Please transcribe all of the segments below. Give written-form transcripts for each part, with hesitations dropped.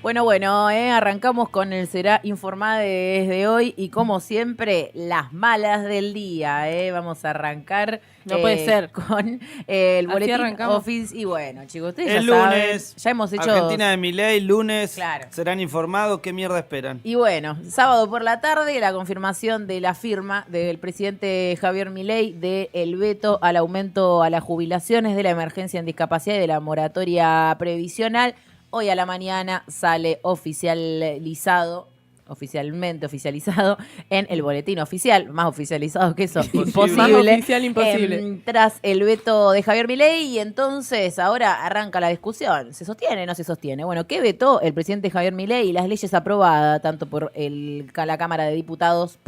Bueno, arrancamos con el Será Informada desde hoy y como siempre, las malas del día. Vamos a arrancar No puede ser. con el Así boletín arrancamos. Office. Y bueno, chicos, ustedes El ya lunes, saben, ya hemos hecho... Argentina de Milei, lunes, Claro. serán informados. ¿Qué mierda esperan? Y bueno, sábado por la tarde, la confirmación de la firma del presidente Javier Milei del veto al aumento a las jubilaciones, de la emergencia en discapacidad y de la moratoria previsional. Hoy a la mañana sale oficialmente oficializado en el boletín oficial, más oficializado que eso, imposible. Más oficial, imposible. Tras el veto de Javier Milei, y entonces ahora arranca la discusión. ¿Se sostiene o no se sostiene? Bueno, ¿qué vetó el presidente Javier Milei? Las leyes aprobadas, tanto por la Cámara de Diputados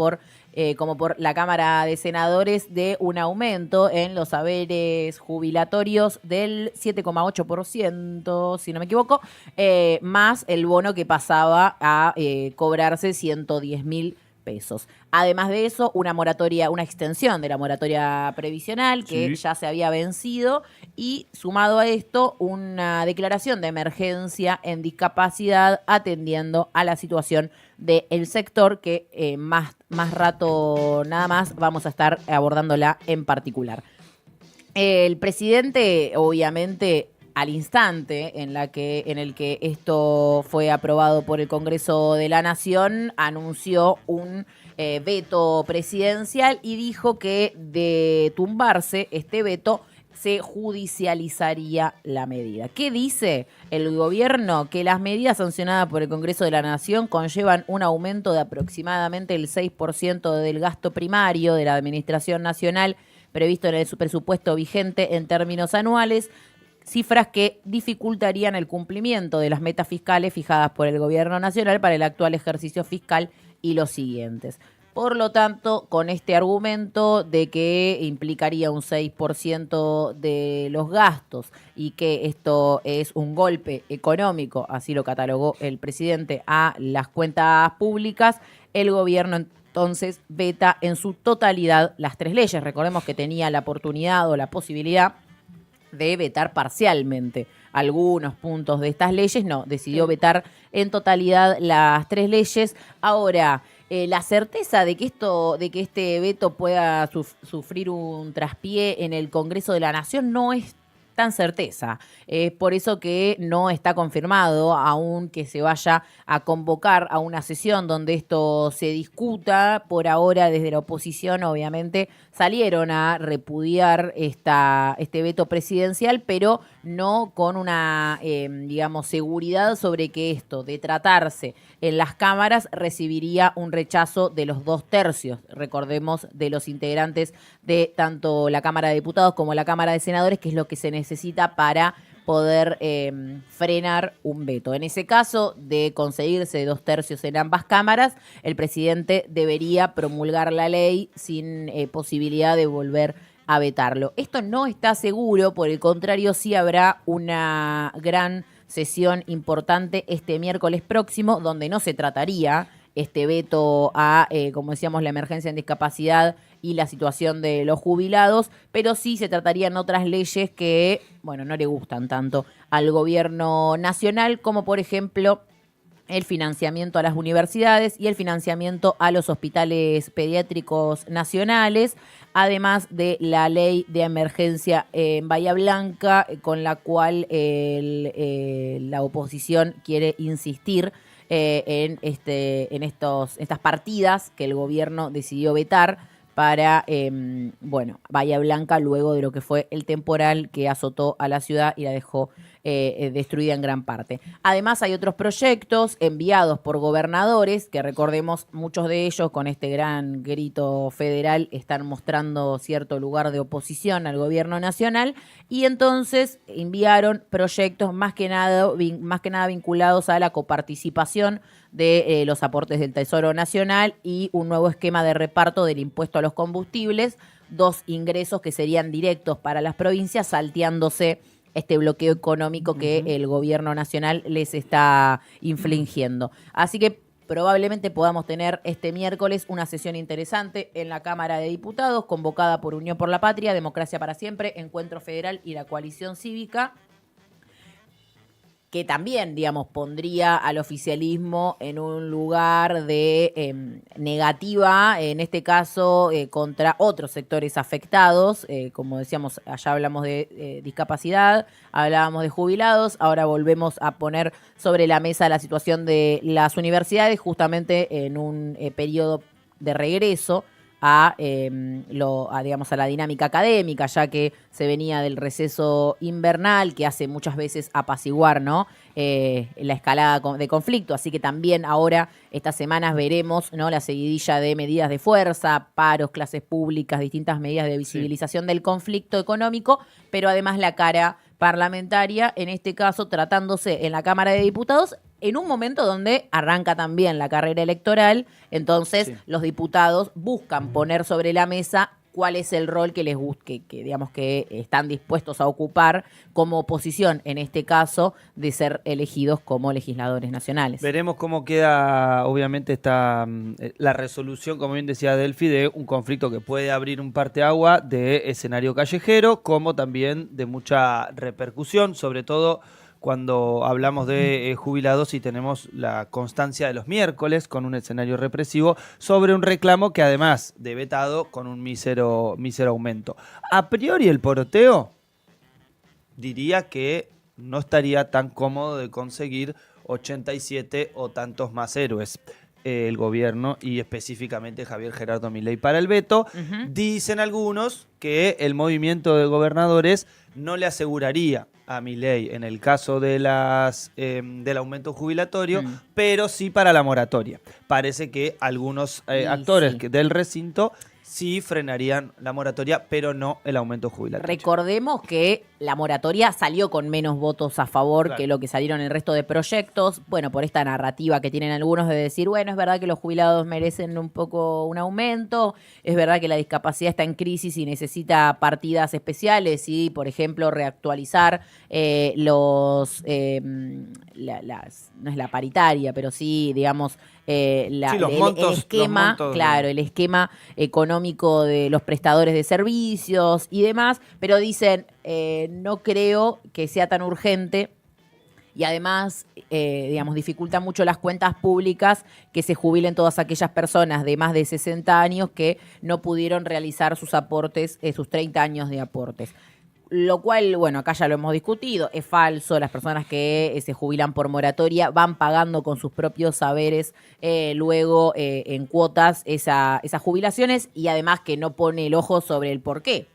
como por la Cámara de Senadores, de un aumento en los haberes jubilatorios del 7,8%, si no me equivoco, más el bono que pasaba a cobrarse 110.000 pesos. Además de eso, una extensión de la moratoria previsional que ya se había vencido, y sumado a esto, una declaración de emergencia en discapacidad atendiendo a la situación del sector, que más rato nada más vamos a estar abordándola en particular. El presidente, obviamente, al instante en el que esto fue aprobado por el Congreso de la Nación, anunció un veto presidencial y dijo que, de tumbarse este veto, se judicializaría la medida. ¿Qué dice el gobierno? Que las medidas sancionadas por el Congreso de la Nación conllevan un aumento de aproximadamente el 6% del gasto primario de la Administración Nacional previsto en el presupuesto vigente en términos anuales, cifras que dificultarían el cumplimiento de las metas fiscales fijadas por el Gobierno Nacional para el actual ejercicio fiscal y los siguientes. Por lo tanto, con este argumento de que implicaría un 6% de los gastos y que esto es un golpe económico, así lo catalogó el presidente, a las cuentas públicas, el gobierno entonces veta en su totalidad las tres leyes. Recordemos que tenía la oportunidad o la posibilidad de vetar parcialmente algunos puntos de estas leyes. No, decidió vetar en totalidad las tres leyes. Ahora, la certeza de que este veto pueda sufrir un traspié en el Congreso de la Nación no es tan certeza. Es por eso que no está confirmado aún que se vaya a convocar a una sesión donde esto se discuta. Por ahora, desde la oposición, obviamente, salieron a repudiar este veto presidencial, pero no con una, seguridad sobre que esto, de tratarse en las cámaras, recibiría un rechazo de los 2/3, recordemos, de los integrantes de tanto la Cámara de Diputados como la Cámara de Senadores, que es lo que se necesita para poder frenar un veto. En ese caso, de conseguirse 2/3 en ambas cámaras, el presidente debería promulgar la ley sin posibilidad de volver a vetarlo. Esto no está seguro, por el contrario, sí habrá una gran sesión importante este miércoles próximo, donde no se trataría este veto a, como decíamos, la emergencia en discapacidad y la situación de los jubilados, pero sí se tratarían otras leyes que, bueno, no le gustan tanto al gobierno nacional, como por ejemplo el financiamiento a las universidades y el financiamiento a los hospitales pediátricos nacionales, además de la ley de emergencia en Bahía Blanca, con la cual la oposición quiere insistir en estas partidas que el gobierno decidió vetar para, Bahía Blanca, luego de lo que fue el temporal que azotó a la ciudad y la dejó destruida en gran parte. Además, hay otros proyectos enviados por gobernadores, que recordemos, muchos de ellos con este gran grito federal están mostrando cierto lugar de oposición al gobierno nacional, y entonces enviaron proyectos más que nada vinculados a la coparticipación de los aportes del Tesoro Nacional y un nuevo esquema de reparto del impuesto a los combustibles, dos ingresos que serían directos para las provincias, salteándose este bloqueo económico que el gobierno nacional les está infligiendo. Así que probablemente podamos tener este miércoles una sesión interesante en la Cámara de Diputados, convocada por Unión por la Patria, Democracia para Siempre, Encuentro Federal y la Coalición Cívica, que también, digamos, pondría al oficialismo en un lugar de negativa, en este caso contra otros sectores afectados. Como decíamos, allá hablamos de discapacidad, hablábamos de jubilados, ahora volvemos a poner sobre la mesa la situación de las universidades, justamente en un periodo de regreso digamos, a la dinámica académica, ya que se venía del receso invernal, que hace muchas veces apaciguar, ¿no? La escalada de conflicto. Así que también ahora, estas semanas, veremos, ¿no?, la seguidilla de medidas de fuerza, paros, clases públicas, distintas medidas de visibilización del conflicto económico, pero además la cara parlamentaria, en este caso tratándose en la Cámara de Diputados, en un momento donde arranca también la carrera electoral. Entonces los diputados buscan poner sobre la mesa cuál es el rol que les guste, que digamos que están dispuestos a ocupar como oposición, en este caso, de ser elegidos como legisladores nacionales. Veremos cómo queda, obviamente, la resolución, como bien decía Delphi, de un conflicto que puede abrir un parteagua de escenario callejero, como también de mucha repercusión, sobre todo cuando hablamos de jubilados y tenemos la constancia de los miércoles con un escenario represivo sobre un reclamo que además de vetado con un mísero aumento. A priori el poroteo diría que no estaría tan cómodo de conseguir 87 o tantos más héroes. El gobierno y específicamente Javier Gerardo Milei para el veto. Dicen algunos que el movimiento de gobernadores no le aseguraría a Milei en el caso de del aumento jubilatorio, pero sí para la moratoria. Parece que algunos actores del recinto sí frenarían la moratoria, pero no el aumento jubilatorio. Recordemos que la moratoria salió con menos votos a favor que lo que salieron el resto de proyectos. Bueno, por esta narrativa que tienen algunos de decir, bueno, es verdad que los jubilados merecen un poco un aumento, es verdad que la discapacidad está en crisis y necesita partidas especiales y, por ejemplo, reactualizar no es la paritaria, pero sí, digamos, el esquema, el esquema económico de los prestadores de servicios y demás, pero dicen, no creo que sea tan urgente y además, digamos, dificulta mucho las cuentas públicas que se jubilen todas aquellas personas de más de 60 años que no pudieron realizar sus aportes, sus 30 años de aportes. Lo cual, bueno, acá ya lo hemos discutido, es falso. Las personas que se jubilan por moratoria van pagando con sus propios saberes luego en cuotas esas jubilaciones, y además que no pone el ojo sobre el porqué.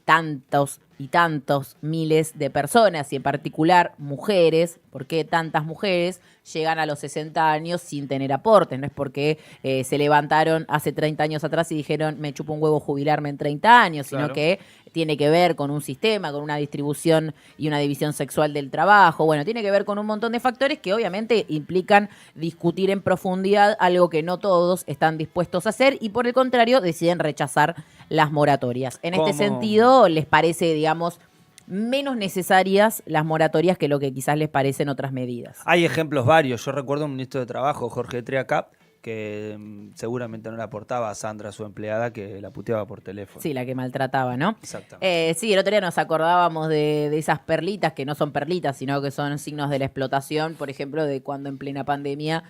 Tantos y tantos miles de personas, y en particular mujeres, ¿por qué tantas mujeres llegan a los 60 años sin tener aportes? No es porque se levantaron hace 30 años atrás y dijeron me chupo un huevo jubilarme en 30 años, sino que tiene que ver con un sistema, con una distribución y una división sexual del trabajo. Bueno, tiene que ver con un montón de factores que obviamente implican discutir en profundidad algo que no todos están dispuestos a hacer y por el contrario deciden rechazar las moratorias. En este sentido, les parece, digamos, menos necesarias las moratorias que lo que quizás les parecen otras medidas. Hay ejemplos varios. Yo recuerdo un ministro de Trabajo, Jorge Triacá, que seguramente no le aportaba a Sandra, su empleada, que la puteaba por teléfono. Sí, la que maltrataba, ¿no? Exactamente. Sí, el otro día nos acordábamos de esas perlitas, que no son perlitas, sino que son signos de la explotación. Por ejemplo, de cuando en plena pandemia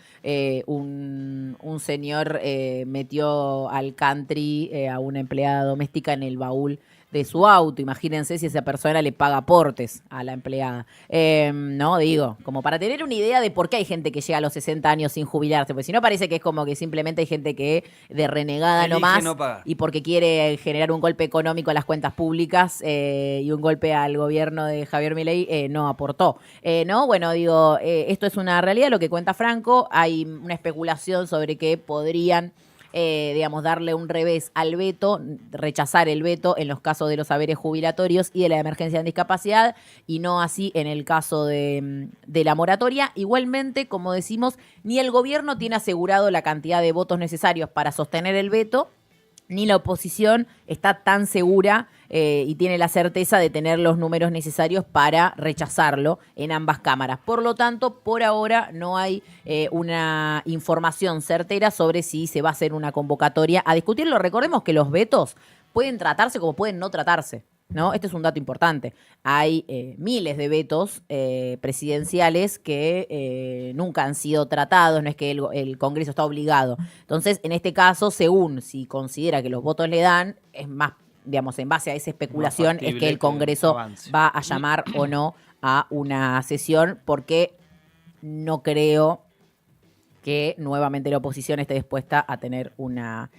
un señor metió al country a una empleada doméstica en el baúl de su auto. Imagínense si esa persona le paga aportes a la empleada. No, digo, como para tener una idea de por qué hay gente que llega a los 60 años sin jubilarse, porque si no parece que es como que simplemente hay gente que de renegada nomás y porque quiere generar un golpe económico a las cuentas públicas y un golpe al gobierno de Javier Milei no aportó. No, bueno, digo, esto es una realidad, lo que cuenta Franco. Hay una especulación sobre que podrían digamos, darle un revés al veto, rechazar el veto en los casos de los haberes jubilatorios y de la emergencia en discapacidad, y no así en el caso de la moratoria. Igualmente, como decimos, ni el gobierno tiene asegurado la cantidad de votos necesarios para sostener el veto, ni la oposición está tan segura y tiene la certeza de tener los números necesarios para rechazarlo en ambas cámaras. Por lo tanto, por ahora no hay una información certera sobre si se va a hacer una convocatoria a discutirlo. Recordemos que los vetos pueden tratarse como pueden no tratarse. ¿no? Este es un dato importante. Hay miles de vetos presidenciales que nunca han sido tratados, no es que el Congreso está obligado. Entonces, en este caso, según si considera que los votos le dan, es más, digamos, en base a esa especulación, es que el Congreso va a llamar o no a una sesión, porque no creo que nuevamente la oposición esté dispuesta a tener una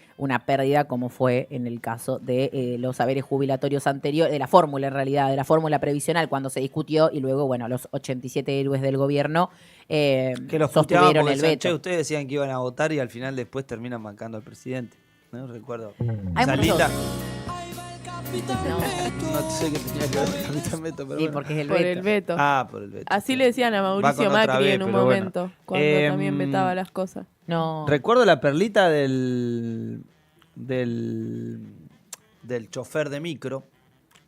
pérdida como fue en el caso de los saberes jubilatorios anteriores, de la fórmula en realidad, de la fórmula previsional cuando se discutió y luego, bueno, los 87 héroes del gobierno que los sostuvieron el decían, veto. che, ustedes decían que iban a votar y al final después terminan bancando al presidente. No recuerdo. Hay Esa muchos. lista. No sé qué tenía que ver el Capitán Beto, pero Sí, bueno. porque es el Por veto. el veto. Ah, por el veto. Así le decían a Va Mauricio con otra Macri vez, en un pero bueno. momento, cuando también vetaba las cosas. No. Recuerdo la perlita del chofer de micro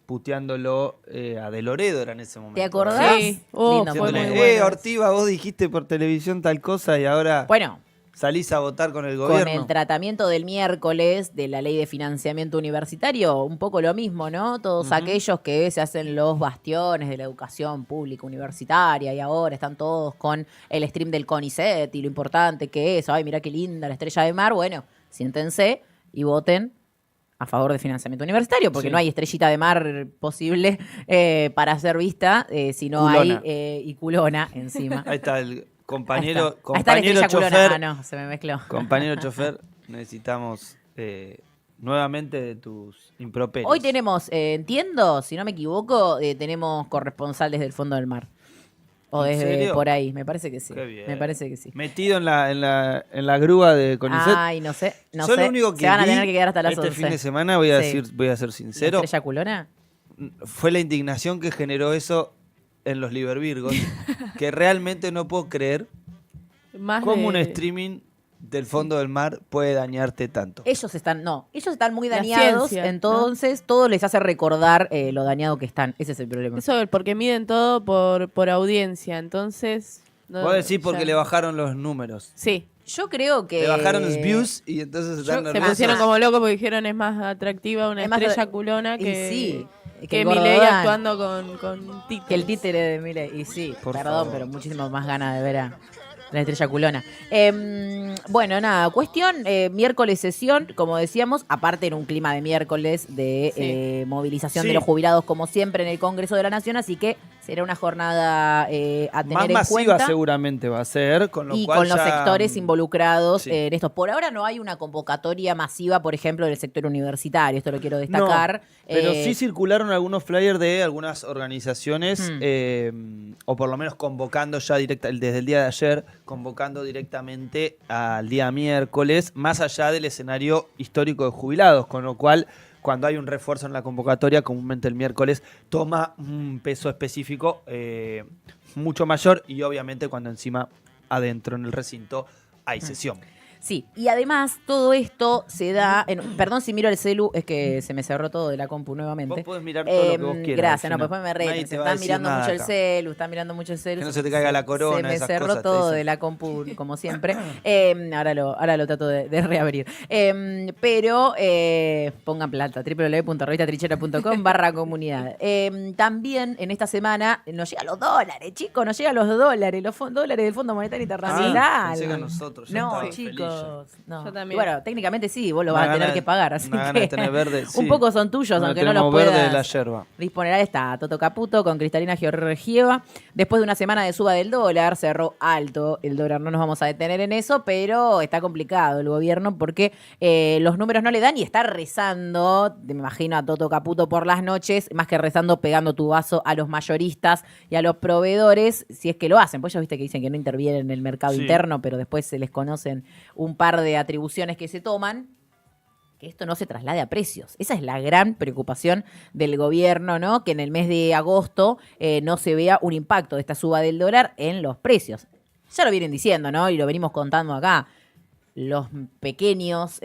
puteándolo a De Loredo era en ese momento. ¿Te acordás? Sí. Lindo Fue muy momento. bueno. Ortiva, vos dijiste por televisión tal cosa y ahora Bueno, salís a votar con el con gobierno. el tratamiento del miércoles de la ley de financiamiento universitario, un poco lo mismo, ¿no? Todos aquellos que se hacen los bastiones de la educación pública universitaria y ahora están todos con el stream del CONICET y lo importante que es, ay, mirá qué linda la Estrella de Mar, bueno, siéntense y voten a favor de financiamiento universitario, porque Sí. no hay estrellita de mar posible para ser vista, si no Culona. hay y culona encima. Ahí está el compañero, Ahí está la compañero estrella chofer. culona. Ah, no, se me mezcló. Compañero chofer, necesitamos nuevamente de tus improperios. Hoy tenemos, entiendo, si no me equivoco, tenemos corresponsal desde el fondo del mar. O ¿En desde serio? por ahí, me parece que sí. Qué bien. Me parece que sí. Metido en la grúa de CONICET. Ay, no sé, no Yo sé. lo único que Se van a vi tener que quedar hasta las este 11. fin de semana, voy a Sí. ser ¿La sincero, estrella culona? fue la indignación que generó eso en los Libervirgos, que realmente no puedo creer Más cómo un de- streaming del fondo del mar puede dañarte tanto. Ellos están muy La dañados, ciencia, ¿no? entonces todo les hace recordar lo dañado que están. Ese es el problema. Eso porque miden todo por audiencia, entonces... no, Vos decís porque ya- le bajaron los números. Sí, Yo creo que... Le bajaron los views y entonces están Yo- se nerviosos. pusieron como locos porque dijeron es más atractiva una Es más estrella atra- culona y que, sí, que el Milei Gordodán. actuando con títeres. Que el títere de Milei. Y sí, Por perdón, favor. pero muchísimo más ganas de ver a la estrella culona. Bueno, nada, cuestión, miércoles sesión, como decíamos, aparte en un clima de miércoles de Sí. movilización Sí. de los jubilados como siempre en el Congreso de la Nación, así que será una jornada a tener Más en masiva cuenta. seguramente va a ser, con lo Y cual con los ya, sectores involucrados sí. en esto. Por ahora no hay una convocatoria masiva, por ejemplo, del sector universitario. Esto lo quiero destacar. No, pero Eh, sí circularon algunos flyers de algunas organizaciones, o por lo menos convocando ya desde el día de ayer, convocando directamente al día miércoles, más allá del escenario histórico de jubilados, con lo cual, cuando hay un refuerzo en la convocatoria, comúnmente el miércoles toma un peso específico mucho mayor y obviamente cuando encima adentro en el recinto hay sesión. Sí, y además todo esto se da, perdón si miro el celu, es que se me cerró todo de la compu nuevamente. Vos podés mirar todo lo que vos quieras. Gracias, no, Delfina. después me Nadie reten, te se va a están decir mirando nada mucho el acá. celu, están mirando mucho el celu. Que no se te caiga la corona, Se me esas cerró cosas te todo dicen. de la compu, como siempre. Ahora lo trato de reabrir. Pero pongan plata, www.revistatrinchera.com/comunidad. También en esta semana nos llegan los dólares, chicos, nos llegan los dólares del Fondo Monetario Internacional. pensé que a nosotros, ya No, estaba chicos. No. Yo también. Y bueno, técnicamente sí, vos lo Una vas a tener gana- que pagar, así una gana que de tener verde, sí. un poco son tuyos, Bueno, aunque no los tenemos verde puedas de la yerba. disponer. Ahí está, Toto Caputo con Cristalina Georgieva. Después de una semana de suba del dólar, cerró alto el dólar, no nos vamos a detener en eso, pero está complicado el gobierno porque los números no le dan y está rezando, me imagino a Toto Caputo por las noches, más que rezando, pegando tu vaso a los mayoristas y a los proveedores, si es que lo hacen. Pues ya viste que dicen que no intervienen en el mercado Sí. interno, pero después se les conocen un par de atribuciones que se toman, que esto no se traslade a precios. Esa es la gran preocupación del gobierno, ¿no? Que en el mes de agosto no se vea un impacto de esta suba del dólar en los precios. Ya lo vienen diciendo, ¿no? Y lo venimos contando acá. Los pequeños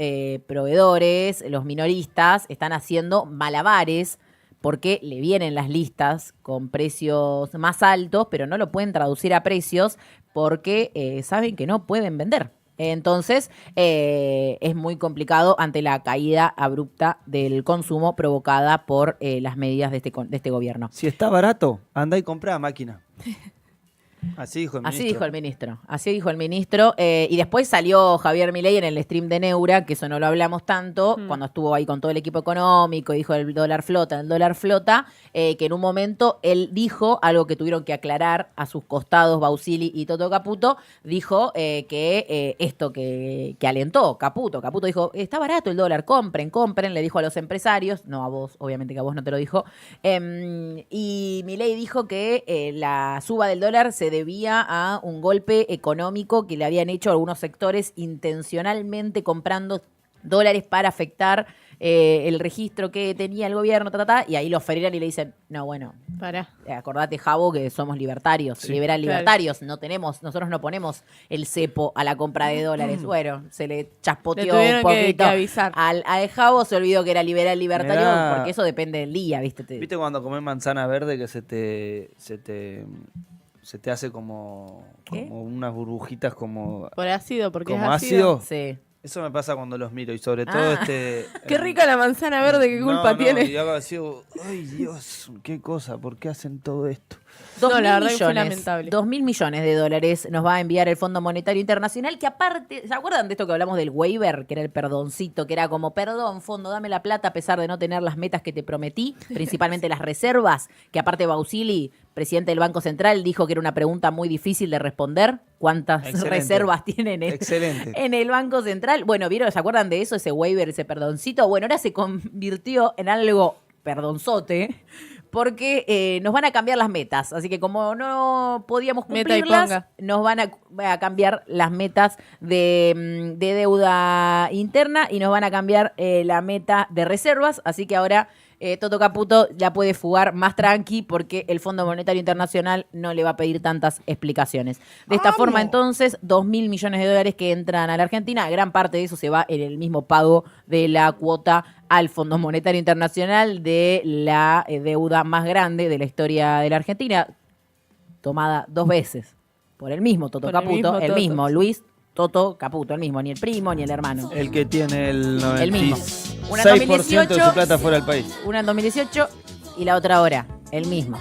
proveedores, los minoristas, están haciendo malabares porque le vienen las listas con precios más altos, pero no lo pueden traducir a precios porque saben que no pueden vender. Entonces, es muy complicado ante la caída abrupta del consumo provocada por las medidas de este gobierno. Si está barato, anda y compra máquina. Así dijo el ministro. Así dijo el ministro. Y después salió Javier Milei en el stream de Neura, que eso no lo hablamos tanto, cuando estuvo ahí con todo el equipo económico, y dijo el dólar flota, que en un momento él dijo algo que tuvieron que aclarar a sus costados Bausili y Toto Caputo, dijo que esto que alentó Caputo dijo, está barato el dólar, compren, le dijo a los empresarios, no a vos, obviamente que a vos no te lo dijo, y Milei dijo que la suba del dólar se debía a un golpe económico que le habían hecho algunos sectores intencionalmente comprando dólares para afectar el registro que tenía el gobierno, y ahí los frenan y le dicen, no, bueno, Pará. acordate, Javo, que somos libertarios, Sí. liberal libertarios, nosotros no ponemos el cepo a la compra de dólares. Bueno, se le Le chaspoteó tuvieron un poquito. que avisar. Al Javo se olvidó que era liberal libertario, Mirá. porque eso depende del día, ¿viste? ¿Viste cuando comes manzana verde que se te hace como ¿Qué? unas burbujitas como Por ácido, porque como es ácido. Sí. Eso me pasa cuando los miro y sobre todo Qué rica la manzana verde, qué culpa tiene. Y hago así, ay Dios, qué cosa, ¿por qué hacen todo esto? No, la verdad que fue lamentable. 2.000 millones de dólares nos va a enviar el Fondo Monetario Internacional, que aparte, ¿se acuerdan de esto que hablamos del waiver? Que era el perdoncito, que era como, perdón, fondo, dame la plata a pesar de no tener las metas que te prometí, principalmente las reservas, que aparte Bausili, presidente del Banco Central, dijo que era una pregunta muy difícil de responder. ¿Cuántas Excelente. reservas tienen Excelente. en el Banco Central? Bueno, ¿vieron? ¿Se acuerdan de eso? Ese waiver, ese perdoncito. Bueno, ahora se convirtió en algo perdonzote, porque nos van a cambiar las metas. Así que como no podíamos Meta y cumplirlas, ponga. nos van a cambiar las metas de deuda interna y nos van a cambiar la meta de reservas. Así que ahora Toto Caputo ya puede fugar más tranqui porque el Fondo Monetario Internacional no le va a pedir tantas explicaciones. De esta forma, entonces, 2.000 millones de dólares que entran a la Argentina, gran parte de eso se va en el mismo pago de la cuota al Fondo Monetario Internacional de la deuda más grande de la historia de la Argentina, tomada 2 veces por el mismo Toto Por el Caputo, mismo el Toto. mismo Luis Toto Caputo, el mismo, ni el primo ni el hermano. El que tiene el El mismo. 96% Una en de su 2018, plata fuera del país. Una en 2018 y la otra ahora. El mismo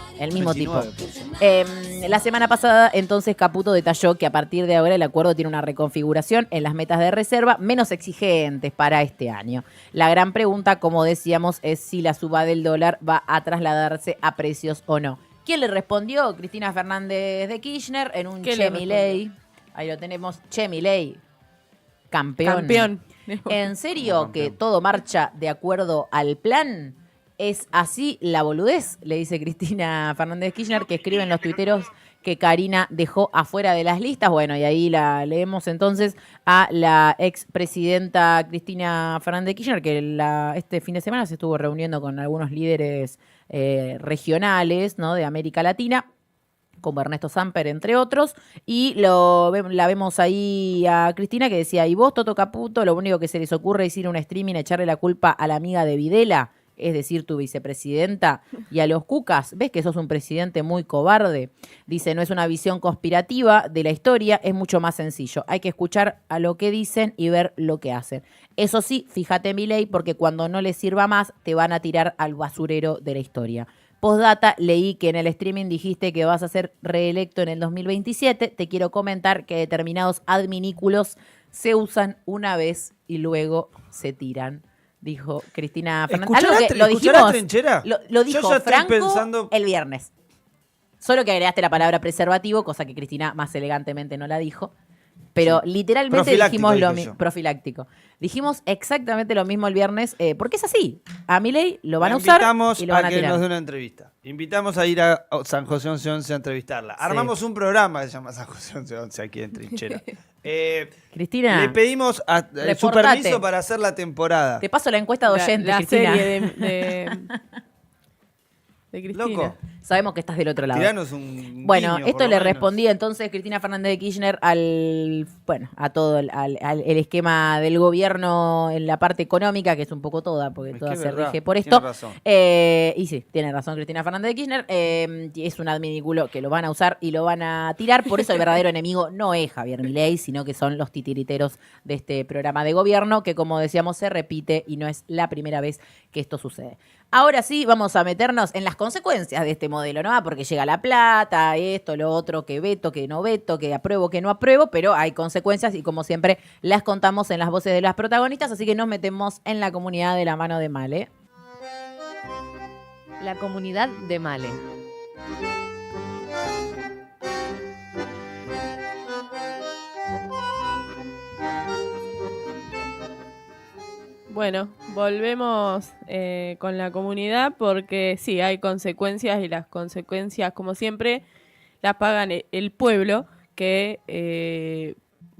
tipo. 29%. La semana pasada, entonces, Caputo detalló que a partir de ahora el acuerdo tiene una reconfiguración en las metas de reserva menos exigentes para este año. La gran pregunta, como decíamos, es si la suba del dólar va a trasladarse a precios o no. ¿Quién le respondió? Cristina Fernández de Kirchner en un ¿Qué Che le Milei. Ahí lo tenemos, Che Milei, campeón. Campeón. ¿En serio que todo marcha de acuerdo al plan? ¿Es así la boludez? Le dice Cristina Fernández de Kirchner, que escribe en los tuiteros que Karina dejó afuera de las listas. Bueno, y ahí la leemos entonces a la expresidenta Cristina Fernández de Kirchner, que este fin de semana se estuvo reuniendo con algunos líderes regionales, ¿no?, de América Latina, como Ernesto Samper, entre otros, y la vemos ahí a Cristina que decía, ¿y vos, Toto Caputo, lo único que se les ocurre es ir a un streaming, echarle la culpa a la amiga de Videla, es decir, tu vicepresidenta, y a los cucas? ¿Ves que sos un presidente muy cobarde? Dice, no es una visión conspirativa de la historia, es mucho más sencillo. Hay que escuchar a lo que dicen y ver lo que hacen. Eso sí, fíjate, Milei, porque cuando no les sirva más, te van a tirar al basurero de la historia. Postdata, leí que en el streaming dijiste que vas a ser reelecto en el 2027. Te quiero comentar que determinados adminículos se usan una vez y luego se tiran, dijo Cristina Fernández. ¿Escuchá Algo la que lo escuchá dijimos, la trinchera? lo Yo dijo ya estoy Franco pensando- el viernes. Solo que agregaste la palabra preservativo, cosa que Cristina más elegantemente no la dijo. Pero literalmente Profiláctico, dijimos lo dije mismo. yo. Profiláctico. Dijimos exactamente lo mismo el viernes, porque es así. A Milei lo van La a usar invitamos y lo van a a que tirar. nos dé una entrevista. Invitamos a ir a San José 1111 a entrevistarla. Armamos un programa que se llama San José 1111 aquí en Trinchera. Cristina, Le pedimos su reportate. permiso para hacer la temporada. te paso la encuesta de oyentes, la Cristina. serie de Cristina. Loco, Sabemos que estás del otro lado. Tiranos un Bueno, guiño, esto por lo le menos. respondía entonces Cristina Fernández de Kirchner a todo el esquema del gobierno en la parte económica, que es un poco toda, porque Es toda que es se verdad, rige por tiene esto. razón. Y sí, tiene razón Cristina Fernández de Kirchner. Es un adminículo que lo van a usar y lo van a tirar. Por eso el verdadero enemigo no es Javier Milei, sino que son los titiriteros de este programa de gobierno, que como decíamos se repite y no es la primera vez que esto sucede. Ahora sí, vamos a meternos en las consecuencias de este modelo, ¿no? Porque llega la plata, esto, lo otro, que veto, que no veto, que apruebo, que no apruebo, pero hay consecuencias y como siempre las contamos en las voces de las protagonistas, así que nos metemos en la comunidad de la mano de Male. La comunidad de Male. Bueno, volvemos con la comunidad porque sí, hay consecuencias y las consecuencias, como siempre, las pagan el pueblo, que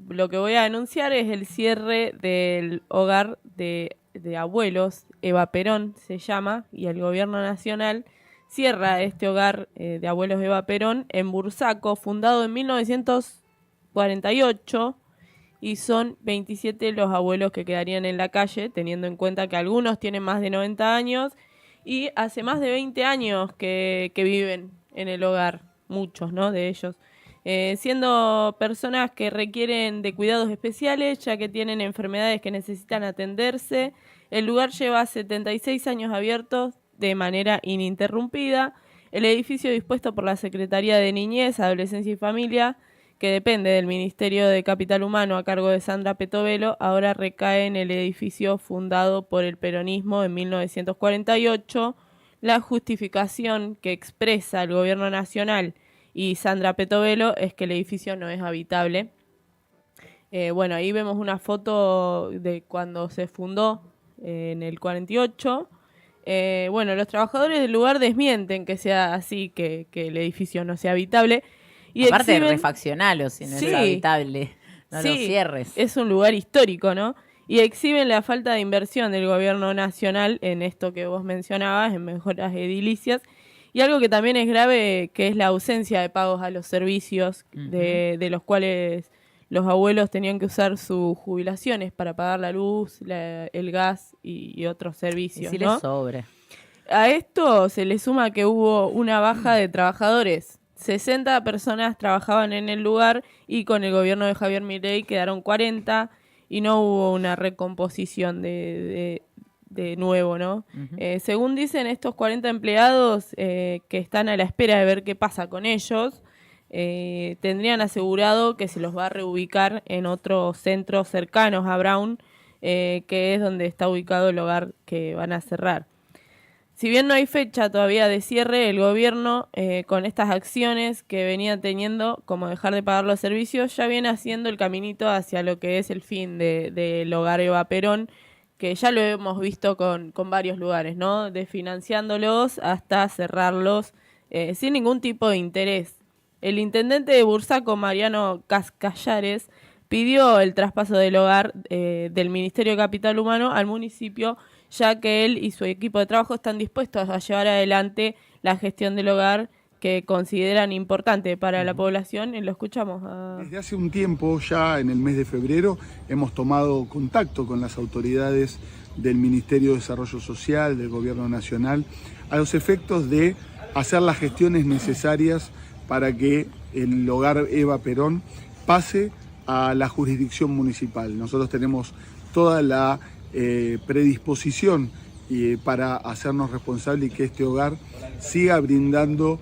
lo que voy a anunciar es el cierre del hogar de abuelos, Eva Perón se llama, y el gobierno nacional cierra este hogar de abuelos Eva Perón en Bursaco, fundado en 1948, y son 27 los abuelos que quedarían en la calle, teniendo en cuenta que algunos tienen más de 90 años y hace más de 20 años que viven en el hogar, muchos, ¿no?, de ellos. Siendo personas que requieren de cuidados especiales, ya que tienen enfermedades que necesitan atenderse. El lugar lleva 76 años abiertos de manera ininterrumpida. El edificio dispuesto por la Secretaría de Niñez, Adolescencia y Familia, que depende del Ministerio de Capital Humano a cargo de Sandra Petovelo, ahora recae en el edificio fundado por el peronismo en 1948. La justificación que expresa el gobierno nacional y Sandra Petovelo es que el edificio no es habitable. Bueno, ahí vemos una foto de cuando se fundó en el 48. Bueno, los trabajadores del lugar desmienten que sea así, que el edificio no sea habitable. Y Aparte exhiben, refaccionalo, si no Sí. es habitable, no lo Sí, cierres. es un lugar histórico, ¿no? Y exhiben la falta de inversión del gobierno nacional en esto que vos mencionabas, en mejoras edilicias. Y algo que también es grave, que es la ausencia de pagos a los servicios, de los cuales los abuelos tenían que usar sus jubilaciones para pagar la luz, el gas y otros Y servicios, si ¿no? les sobre. A esto se le suma que hubo una baja de trabajadores. 60 personas trabajaban en el lugar y con el gobierno de Javier Milei quedaron 40 y no hubo una recomposición de nuevo, ¿no? Según dicen estos 40 empleados que están a la espera de ver qué pasa con ellos, tendrían asegurado que se los va a reubicar en otros centros cercanos a Brown, que es donde está ubicado el hogar que van a cerrar. Si bien no hay fecha todavía de cierre, el gobierno, con estas acciones que venía teniendo, como dejar de pagar los servicios, ya viene haciendo el caminito hacia lo que es el fin del hogar Eva Perón, que ya lo hemos visto con varios lugares, ¿no? Desfinanciándolos hasta cerrarlos sin ningún tipo de interés. El intendente de Bursaco, Mariano Cascallares, pidió el traspaso del hogar del Ministerio de Capital Humano al municipio, ya que él y su equipo de trabajo están dispuestos a llevar adelante la gestión del hogar que consideran importante para la población. Y lo escuchamos. Desde hace un tiempo, ya en el mes de febrero, hemos tomado contacto con las autoridades del Ministerio de Desarrollo Social, del Gobierno Nacional, a los efectos de hacer las gestiones necesarias para que el hogar Eva Perón pase a la jurisdicción municipal. Nosotros tenemos toda la predisposición para hacernos responsables y que este hogar siga brindando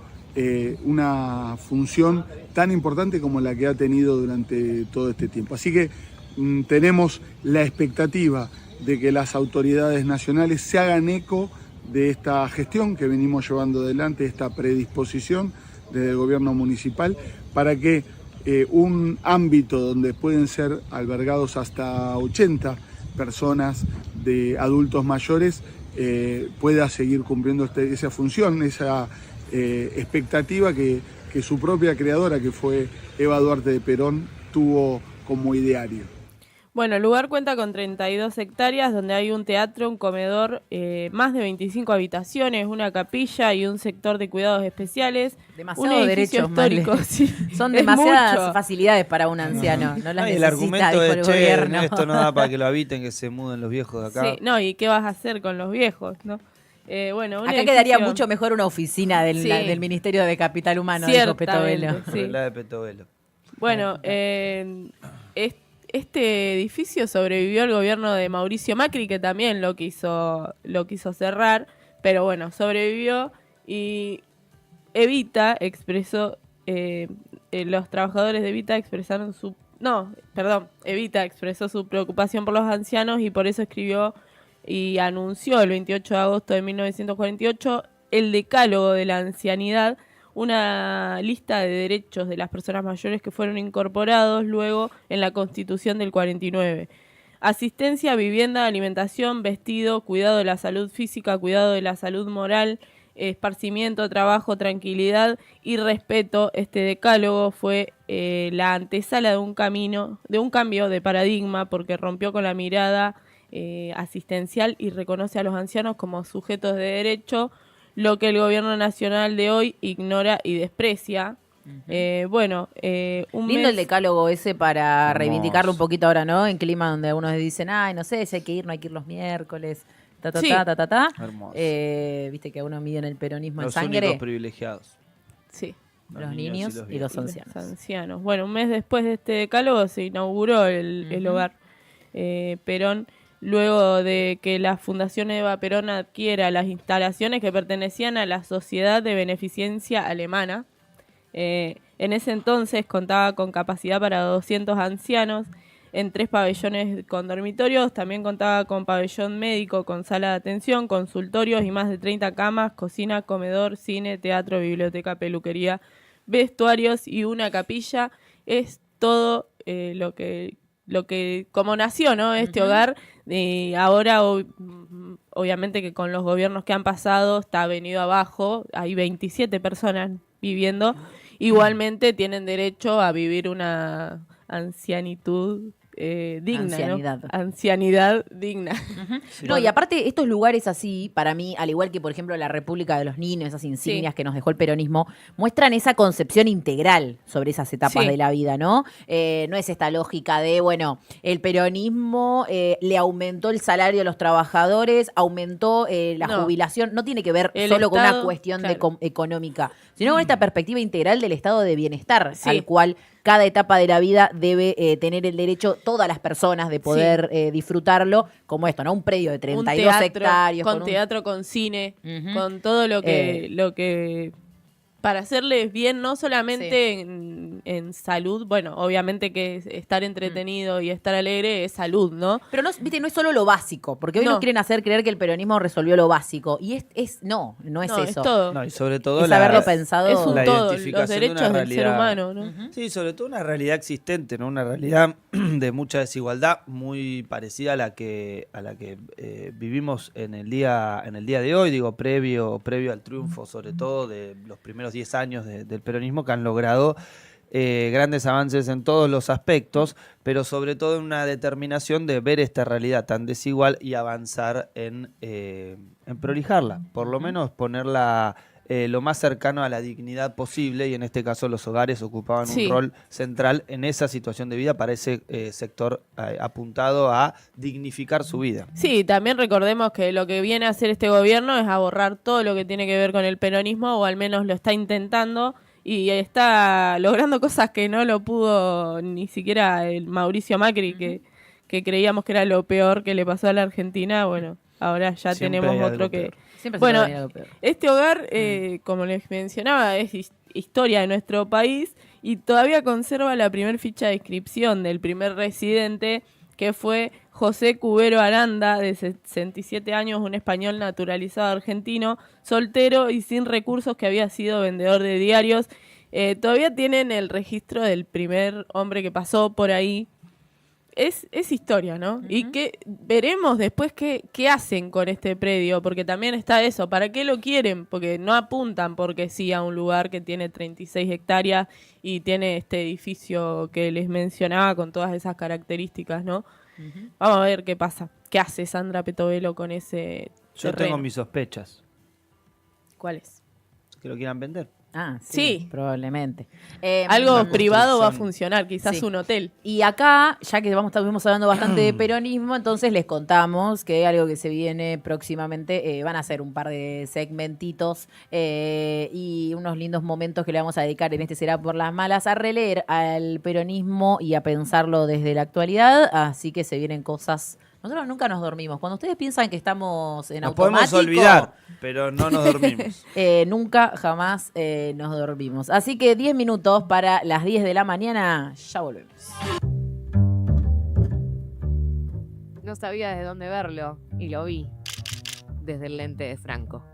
una función tan importante como la que ha tenido durante todo este tiempo. Así que tenemos la expectativa de que las autoridades nacionales se hagan eco de esta gestión que venimos llevando adelante, esta predisposición desde el gobierno municipal, para que un ámbito donde pueden ser albergados hasta 80 personas de adultos mayores pueda seguir cumpliendo esa función, esa expectativa que su propia creadora, que fue Eva Duarte de Perón, tuvo como ideario. Bueno, el lugar cuenta con 32 hectáreas donde hay un teatro, un comedor, más de 25 habitaciones, una capilla y un sector de cuidados especiales. Demasiados un edificio derechos, Male. histórico, sí. Son Es demasiadas mucho. facilidades para un anciano. No las Y el necesita, argumento dijo es, el che, gobierno. esto no da para que lo habiten, que se muden los viejos de acá. Sí, no, ¿y qué vas a hacer con los viejos, no? Bueno, un Acá quedaría edificio- mucho mejor una oficina del, Sí. del Ministerio de Capital Humano, dijo Ciertamente. Petovelo. Sí. La de Petovelo. Bueno, este edificio sobrevivió al gobierno de Mauricio Macri, que también lo quiso cerrar, pero bueno, sobrevivió y Evita expresó, los trabajadores de Evita expresaron su... No, perdón, Evita expresó su preocupación por los ancianos y por eso escribió y anunció el 28 de agosto de 1948 el Decálogo de la Ancianidad, una lista de derechos de las personas mayores que fueron incorporados luego en la Constitución del 49. Asistencia, vivienda, alimentación, vestido, cuidado de la salud física, cuidado de la salud moral, esparcimiento, trabajo, tranquilidad y respeto. Este decálogo fue la antesala de un cambio de paradigma porque rompió con la mirada asistencial y reconoce a los ancianos como sujetos de derecho, lo que el gobierno nacional de hoy ignora y desprecia. Un Lindo mes... el decálogo ese para Hermoso. reivindicarlo un poquito ahora, ¿no? En clima donde algunos dicen, ay, no sé si hay que ir, no hay que ir los miércoles, Sí. ta. Hermoso. Viste que uno mide en el peronismo Los en sangre. únicos privilegiados. Sí. Los niños y los ancianos. Los ancianos. Bueno, un mes después de este decálogo se inauguró el hogar Perón, luego de que la Fundación Eva Perón adquiera las instalaciones que pertenecían a la Sociedad de Beneficencia Alemana. En ese entonces contaba con capacidad para 200 ancianos en 3 pabellones con dormitorios. También contaba con pabellón médico, con sala de atención, consultorios y más de 30 camas, cocina, comedor, cine, teatro, biblioteca, peluquería, vestuarios y una capilla. Es todo lo que como nació, ¿no? Este hogar. Ahora obviamente que con los gobiernos que han pasado está venido abajo. Hay 27 personas viviendo. Igualmente tienen derecho a vivir una ancianitud digna, Ancianidad. ¿no? Ancianidad digna. No, y aparte, estos lugares así, para mí, al igual que, por ejemplo, la República de los Niños, esas insignias Sí. que nos dejó el peronismo, muestran esa concepción integral sobre esas etapas Sí. de la vida, ¿no? No es esta lógica de, bueno, el peronismo le aumentó el salario a los trabajadores, aumentó la No. jubilación, no tiene que ver El solo con una Estado, cuestión claro. económica, sino con esta perspectiva integral del estado de bienestar, Sí. al cual cada etapa de la vida debe tener el derecho, todas las personas, de poder disfrutarlo, como esto, ¿no? Un predio de 32 hectáreas. con un- teatro, con cine, Ujú. con todo lo que para hacerles bien, no solamente en salud, bueno, obviamente que estar entretenido y estar alegre es salud, ¿no? Pero no, viste, no es solo lo básico, porque hoy No. nos quieren hacer creer que el peronismo resolvió lo básico. Y no es No, eso. es todo. No, y sobre todo Es haberlo pensado. Es un la todo, los identificación de derechos una del ser realidad. humano, ¿no? Sí, sobre todo una realidad existente, ¿no? Una realidad de mucha desigualdad, muy parecida a la que vivimos en el día de hoy, digo, previo al triunfo, sobre todo de los primeros 10 años del peronismo, que han logrado grandes avances en todos los aspectos, pero sobre todo en una determinación de ver esta realidad tan desigual y avanzar en prolijarla, por lo menos ponerla lo más cercano a la dignidad posible, y en este caso los hogares ocupaban Sí. un rol central en esa situación de vida para ese sector apuntado a dignificar su vida. Sí, también recordemos que lo que viene a hacer este gobierno es aborrar todo lo que tiene que ver con el peronismo, o al menos lo está intentando, y está logrando cosas que no lo pudo ni siquiera el Mauricio Macri, que creíamos que era lo peor que le pasó a la Argentina. Bueno, ahora ya Siempre tenemos hay otro algo que... peor. Siempre se Bueno, puede venir algo peor. Este hogar, como les mencionaba, es historia de nuestro país y todavía conserva la primer ficha de inscripción del primer residente, que fue José Cubero Aranda, de 67 años, un español naturalizado argentino, soltero y sin recursos, que había sido vendedor de diarios. Todavía tienen el registro del primer hombre que pasó por ahí. Es historia, ¿no? Y que veremos después qué hacen con este predio, porque también está eso, ¿para qué lo quieren? Porque no apuntan porque sí a un lugar que tiene 36 hectáreas y tiene este edificio que les mencionaba con todas esas características, ¿no? Vamos a ver qué pasa. ¿Qué hace Sandra Petovelo con ese Yo terreno? tengo mis sospechas. ¿Cuál es? Que lo quieran vender. Ah, Sí. probablemente. Algo Una privado va a construcción. funcionar, quizás Sí. un hotel. Y acá, ya que estuvimos hablando bastante de peronismo, entonces les contamos que algo que se viene próximamente, van a ser un par de segmentitos y unos lindos momentos que le vamos a dedicar en este Será por las Malas a releer al peronismo y a pensarlo desde la actualidad, así que se vienen cosas. Nosotros nunca nos dormimos. Cuando ustedes piensan que estamos en Nos automático, podemos olvidar, pero no nos dormimos. nunca, jamás nos dormimos. Así que 10 minutos para las 10 de la mañana, ya volvemos. No sabía desde dónde verlo y lo vi desde el lente de Franco.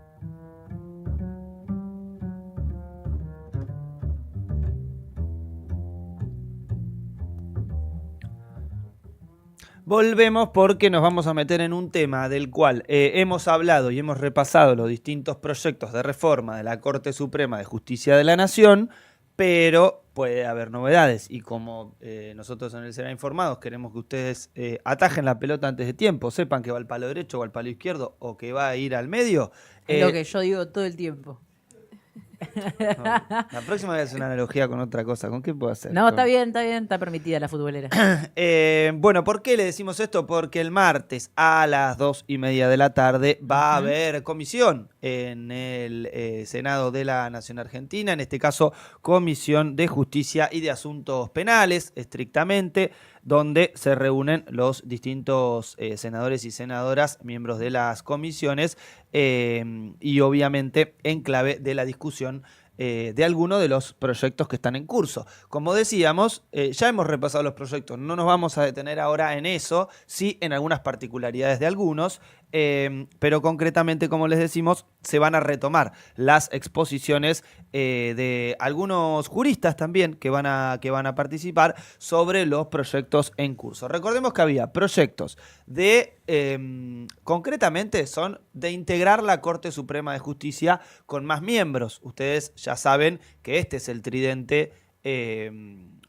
Volvemos porque nos vamos a meter en un tema del cual hemos hablado y hemos repasado los distintos proyectos de reforma de la Corte Suprema de Justicia de la Nación, pero puede haber novedades y como nosotros en el Será Informados queremos que ustedes atajen la pelota antes de tiempo, sepan que va al palo derecho o al palo izquierdo o que va a ir al medio. Es lo que yo digo todo el tiempo. No, la próxima vez una analogía con otra cosa. ¿Con qué puedo hacer? No, está bien, está permitida la futbolera. Bueno, ¿por qué le decimos esto? Porque el martes a las 2:30 de la tarde va a haber comisión en el Senado de la Nación Argentina, en este caso Comisión de Justicia y de Asuntos Penales, estrictamente, donde se reúnen los distintos senadores y senadoras, miembros de las comisiones, y obviamente en clave de la discusión de alguno de los proyectos que están en curso. Como decíamos, ya hemos repasado los proyectos, no nos vamos a detener ahora en eso, sí en algunas particularidades de algunos, pero concretamente, como les decimos, se van a retomar las exposiciones de algunos juristas también que van a participar sobre los proyectos en curso. Recordemos que había proyectos de, concretamente son de integrar la Corte Suprema de Justicia con más miembros. Ustedes ya saben que este es el tridente.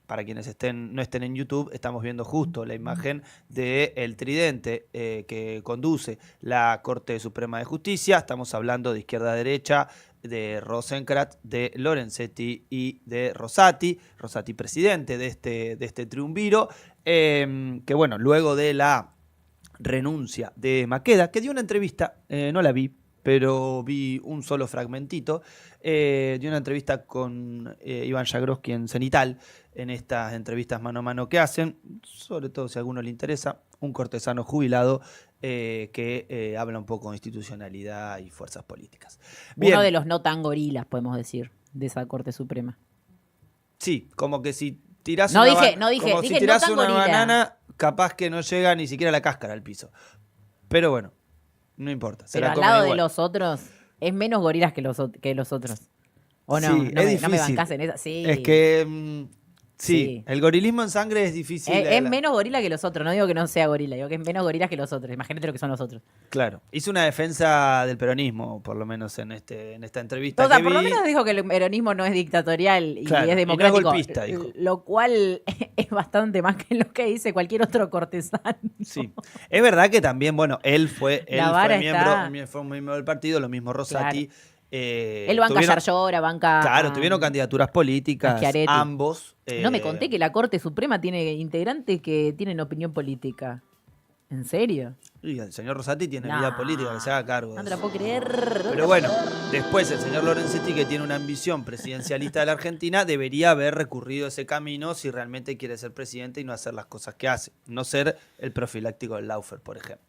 Para quienes no estén en YouTube, estamos viendo justo la imagen del tridente que conduce la Corte Suprema de Justicia. Estamos hablando de izquierda a derecha, de Rosenkrantz, de Lorenzetti y de Rosati. Rosati presidente de este triunviro, que bueno, luego de la renuncia de Maqueda, que dio una entrevista, no la vi, pero vi un solo fragmentito, de una entrevista con Iván Jagroski en Cenital, en estas entrevistas mano a mano que hacen, sobre todo si a alguno le interesa, un cortesano jubilado que habla un poco de institucionalidad y fuerzas políticas. Bien. Uno de los no tan gorilas, podemos decir, de esa Corte Suprema. Sí, como que si tirás No una, dije, como dije si tirás no tan una gorila. banana, capaz que no llega ni siquiera la cáscara al piso. Pero bueno, no importa. Se Pero la al comen lado igual. de los otros, es menos gorilas que los otros. ¿O no? Sí, no, es no me difícil. bancás en esa. Sí. Es que sí, Sí. el gorilismo en sangre es difícil. Es menos gorila que los otros. No digo que no sea gorila, digo que es menos gorila que los otros. Imagínate lo que son los otros. Claro. Hizo una defensa del peronismo, por lo menos en esta entrevista. O sea, que por lo vi. menos dijo que el peronismo no es dictatorial y Claro, y es no es democrático. golpista, dijo. Lo cual es bastante más que lo que dice cualquier otro cortesano. Sí. Es verdad que también, bueno, él fue vara está- fue miembro del partido, lo mismo Rosati. Él banca tuvieron- a Yarlora, banca. Claro, tuvieron candidaturas políticas, Schiaretti. ambos. No me conté que la Corte Suprema tiene integrantes que tienen opinión política. ¿En serio? Y el señor Rosati tiene No. vida política, que se haga cargo. No de te la eso. puedo creer. Pero bueno, después el señor Lorenzetti, que tiene una ambición presidencialista de la Argentina, debería haber recurrido ese camino si realmente quiere ser presidente y no hacer las cosas que hace. No ser el profiláctico del Laufer, por ejemplo.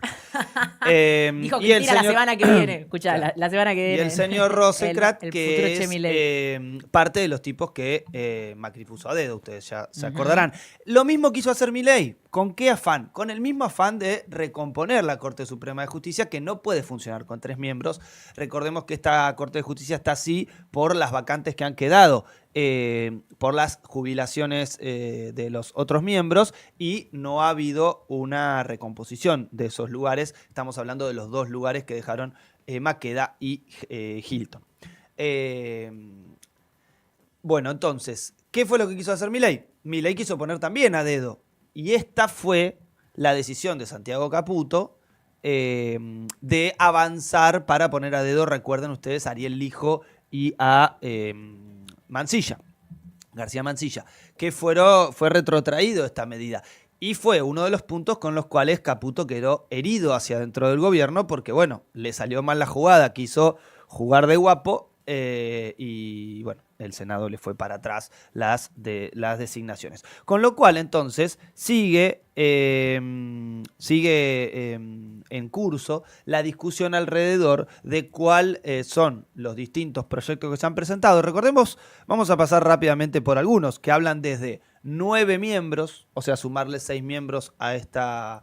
Dijo y el Cristina la señor- semana que viene. Escuchá, la semana que Y viene. el señor Rosenkrantz, el futuro que Che Milei. es parte de los tipos que Macri puso a dedo, ustedes ya se acordarán. Lo mismo quiso hacer Milei. ¿Con qué afán? Con el mismo afán de recomponer la Corte Suprema de Justicia, que no puede funcionar con 3 miembros. Recordemos que esta Corte de Justicia está así por las vacantes que han quedado, por las jubilaciones de los otros miembros, y no ha habido una recomposición de esos lugares. Estamos hablando de los 2 lugares que dejaron Maqueda y Hilton. Bueno, entonces, ¿qué fue lo que quiso hacer Milei? Milei quiso poner también a dedo. Y esta fue la decisión de Santiago Caputo de avanzar para poner a dedo, recuerden ustedes, a Ariel Lijo y a Mansilla, García Mansilla, que fue retrotraído esta medida. Y fue uno de los puntos con los cuales Caputo quedó herido hacia dentro del gobierno porque, bueno, le salió mal la jugada, quiso jugar de guapo y, bueno, el Senado le fue para atrás las designaciones. Con lo cual, entonces, sigue en curso la discusión alrededor de cuáles son los distintos proyectos que se han presentado. Recordemos, vamos a pasar rápidamente por algunos que hablan desde 9 miembros, o sea, sumarle 6 miembros a esta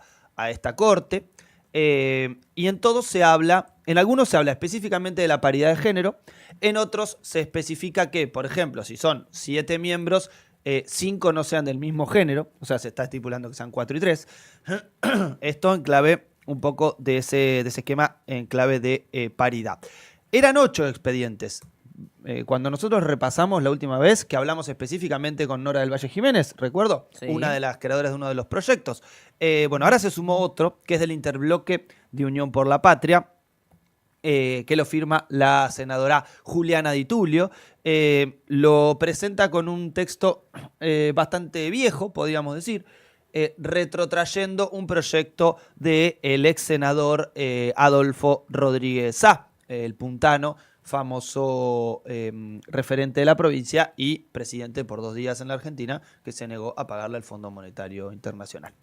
corte. Y en todos se habla, en algunos se habla específicamente de la paridad de género, en otros se especifica que, por ejemplo, si son 7 miembros, 5 no sean del mismo género, o sea, se está estipulando que sean 4 y 3. Esto en clave un poco de ese esquema en clave de paridad. Eran 8 expedientes. Cuando nosotros repasamos la última vez que hablamos específicamente con Nora del Valle Jiménez, recuerdo, Sí. una de las creadoras de uno de los proyectos. Bueno, ahora se sumó otro, que es del interbloque de Unión por la Patria, que lo firma la senadora Juliana Di Tulio. Lo presenta con un texto bastante viejo, podríamos decir, retrotrayendo un proyecto del ex senador Adolfo Rodríguez Sá, el puntano, famoso referente de la provincia y presidente por 2 días en la Argentina, que se negó a pagarle al Fondo Monetario Internacional.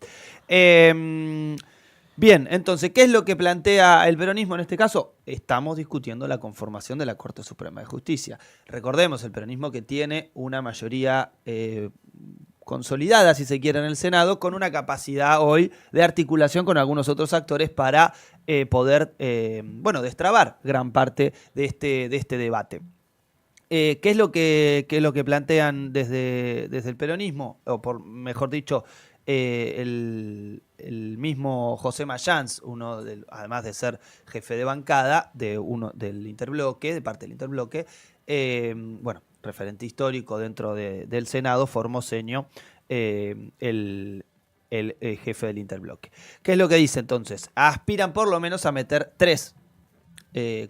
Bien, entonces, ¿qué es lo que plantea el peronismo en este caso? Estamos discutiendo la conformación de la Corte Suprema de Justicia. Recordemos, el peronismo que tiene una mayoría consolidada, si se quiere, en el Senado, con una capacidad hoy de articulación con algunos otros actores para poder, destrabar gran parte de este debate. ¿Qué es lo que plantean desde el peronismo? O mejor dicho, el mismo José Mayans, además de ser jefe de bancada del interbloque, de parte del interbloque, referente histórico dentro del Senado, formoseño, el jefe del interbloque. ¿Qué es lo que dice entonces? Aspiran por lo menos a meter 3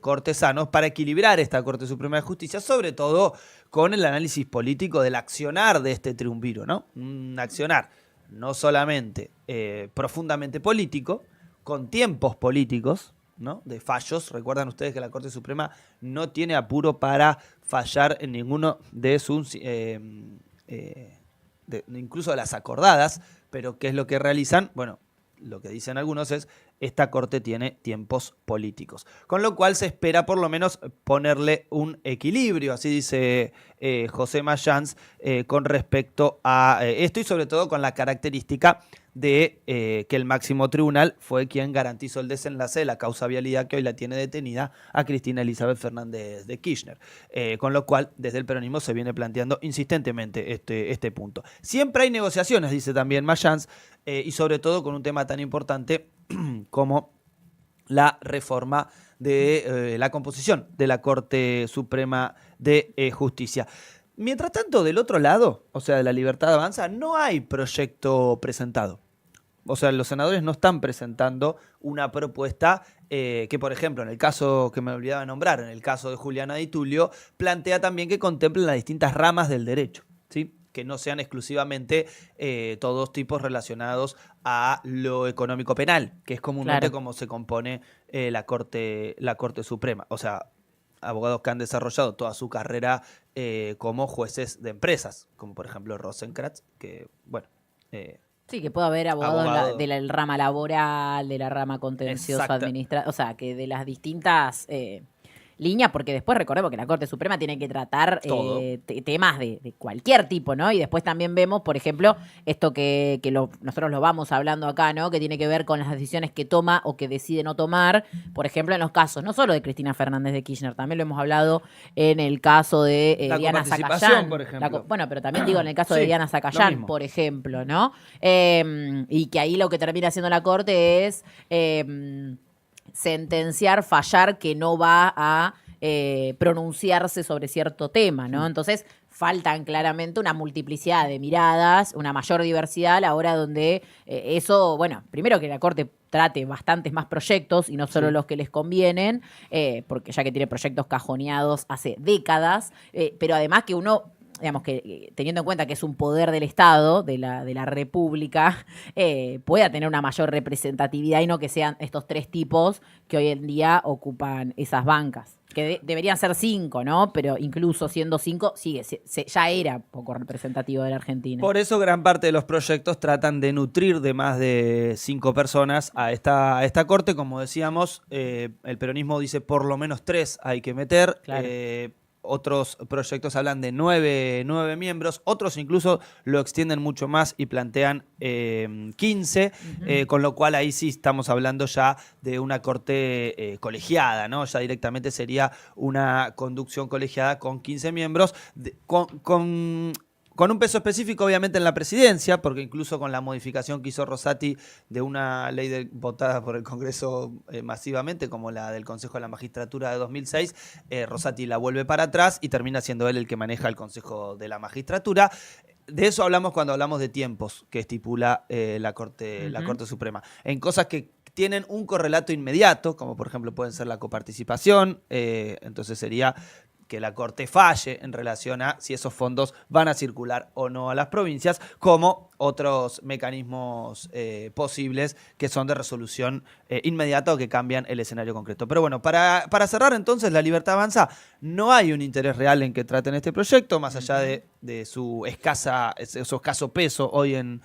cortesanos para equilibrar esta Corte Suprema de Justicia, sobre todo con el análisis político del accionar de este triunviro, ¿no? Un accionar no solamente profundamente político, con tiempos políticos, ¿no? De fallos. Recuerdan ustedes que la Corte Suprema no tiene apuro para fallar en ninguno de sus, incluso de las acordadas, pero ¿qué es lo que realizan? Bueno, lo que dicen algunos es, esta Corte tiene tiempos políticos. Con lo cual se espera por lo menos ponerle un equilibrio, así dice José Mayans, con respecto a esto y sobre todo con la característica de que el máximo tribunal fue quien garantizó el desenlace de la causa vialidad que hoy la tiene detenida a Cristina Elizabeth Fernández de Kirchner. Con lo cual, desde el peronismo se viene planteando insistentemente este punto. Siempre hay negociaciones, dice también Mayans, y sobre todo con un tema tan importante como la reforma de la composición de la Corte Suprema de Justicia. Mientras tanto, del otro lado, o sea, de la Libertad Avanza, no hay proyecto presentado. O sea, los senadores no están presentando una propuesta que, por ejemplo, en el caso que me olvidaba de nombrar, en el caso de Juliana Di Tulio, plantea también que contemplen las distintas ramas del derecho, ¿sí? Que no sean exclusivamente todos tipos relacionados a lo económico penal, que es comúnmente como se compone la Corte Suprema. O sea, abogados que han desarrollado toda su carrera como jueces de empresas, como por ejemplo Rosenkrantz, que, bueno... sí, que puede haber abogados de la rama laboral, de la rama contenciosa administrativa, o sea, que de las distintas líneas, porque después recordemos que la Corte Suprema tiene que tratar temas de cualquier tipo, ¿no? Y después también vemos, por ejemplo, esto que nosotros lo vamos hablando acá, ¿no? Que tiene que ver con las decisiones que toma o que decide no tomar, por ejemplo, en los casos, no solo de Cristina Fernández de Kirchner, también lo hemos hablado en el caso de Diana Zacayán, por ejemplo. pero también digo en el caso de Diana Zacayán, por ejemplo, ¿no? Y que ahí lo que termina haciendo la Corte es fallar que no va a pronunciarse sobre cierto tema, ¿no? Entonces faltan claramente una multiplicidad de miradas, una mayor diversidad a la hora donde eso, bueno, primero que la Corte trate bastantes más proyectos y no solo los que les convienen, porque ya que tiene proyectos cajoneados hace décadas, pero además que uno, digamos que teniendo en cuenta que es un poder del Estado, de la República, pueda tener una mayor representatividad y no que sean estos 3 tipos que hoy en día ocupan esas bancas. Que deberían ser 5, ¿no? Pero incluso siendo 5, ya era poco representativo de la Argentina. Por eso gran parte de los proyectos tratan de nutrir de más de 5 personas a esta corte. Como decíamos, el peronismo dice por lo menos 3 hay que meter. Claro. Otros proyectos hablan de 9 miembros, otros incluso lo extienden mucho más y plantean 15, con lo cual ahí sí estamos hablando ya de una corte colegiada, ¿no? Ya directamente sería una conducción colegiada con 15 miembros, con un peso específico obviamente en la presidencia, porque incluso con la modificación que hizo Rosati de una ley votada por el Congreso masivamente, como la del Consejo de la Magistratura de 2006, Rosati la vuelve para atrás y termina siendo él el que maneja el Consejo de la Magistratura. De eso hablamos cuando hablamos de tiempos que estipula la Corte Suprema. En cosas que tienen un correlato inmediato, como por ejemplo pueden ser la coparticipación, entonces sería que la Corte falle en relación a si esos fondos van a circular o no a las provincias, como otros mecanismos posibles que son de resolución inmediata o que cambian el escenario concreto. Pero bueno, para cerrar entonces, La Libertad Avanza, no hay un interés real en que traten este proyecto, más allá de su escaso peso hoy en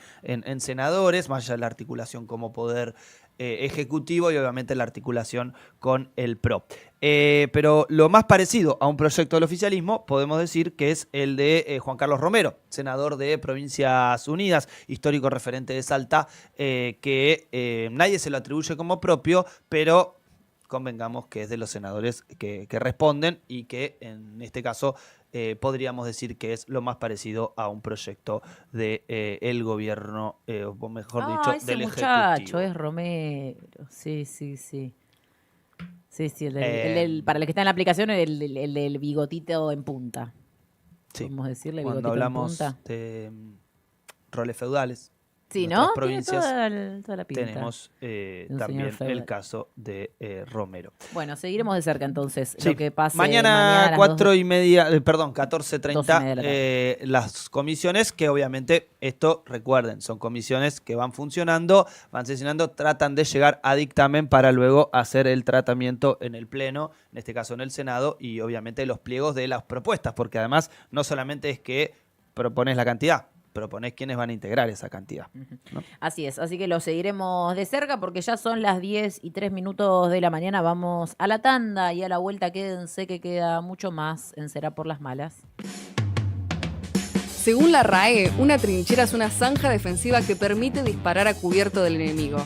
senadores, más allá de la articulación como poder ejecutivo y obviamente la articulación con el PRO. Pero lo más parecido a un proyecto del oficialismo podemos decir que es el de Juan Carlos Romero, senador de Provincias Unidas, histórico referente de Salta, que nadie se lo atribuye como propio, pero convengamos que es de los senadores que responden y que en este caso podríamos decir que es lo más parecido a un proyecto de el gobierno, o mejor dicho, ese del muchacho Ejecutivo. es Romero. Sí. Sí, para el que está en la aplicación, el del bigotito en punta. Sí. Podemos decirle Cuando bigotito hablamos en punta. de roles feudales, Sí, nuestras ¿no? provincias, Toda la pinta. tenemos un también señor feudal. el caso de Romero. Bueno, seguiremos de cerca entonces Sí. lo que pase Mañana a las 14:30, 12:30 de la las comisiones, que obviamente esto, recuerden, son comisiones que van funcionando, van sesionando, tratan de llegar a dictamen para luego hacer el tratamiento en el Pleno, en este caso en el Senado, y obviamente los pliegos de las propuestas, porque además no solamente es que propones la cantidad, propones quiénes van a integrar esa cantidad, ¿no? Así es, así que lo seguiremos de cerca porque ya son las 10:03 de la mañana. Vamos a la tanda y a la vuelta quédense que queda mucho más en Será por las Malas. Según la RAE, una trinchera es una zanja defensiva que permite disparar a cubierto del enemigo.